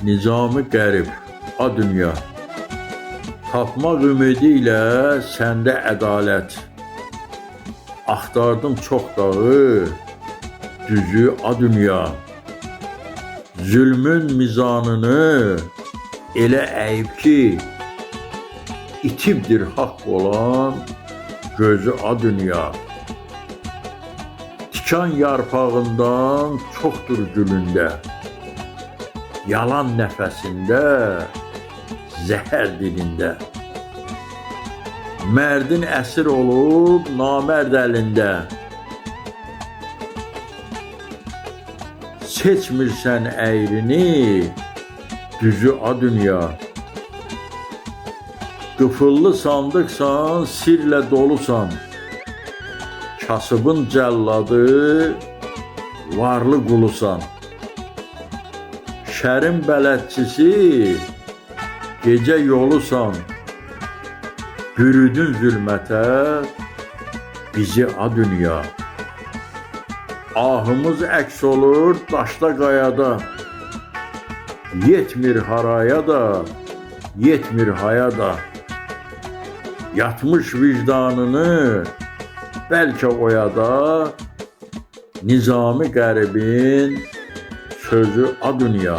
Nizami Qərib, A Dünya. Tapmaq ümidi ilə səndə ədalət. Axtardım çox dağı, düzü A Dünya. Zülmün mizanını elə əyib ki, itibdir haqq olan gözü A Dünya. Tikan yarpağından çoxdur gülündə. Yalan nəfəsində, zəhər dilində. Mərdin əsir olub namərd əlində. Seçmirsən əyrini, düzü A Dünya. Qıfıllı sandıqsan, sirlə dolusan. Kasıbın cəlladı, varlı qulusan. Şərin bələdçisi, gecə yolusan. Bürüdün zülmətə, bizi A Dünya. Ahımız əks olur daşda qayada. Yetmir haraya da, yetmir haya da. Yatmış vicdanını bəlkə oyada. Nizami Qəribin sözü A Dünya.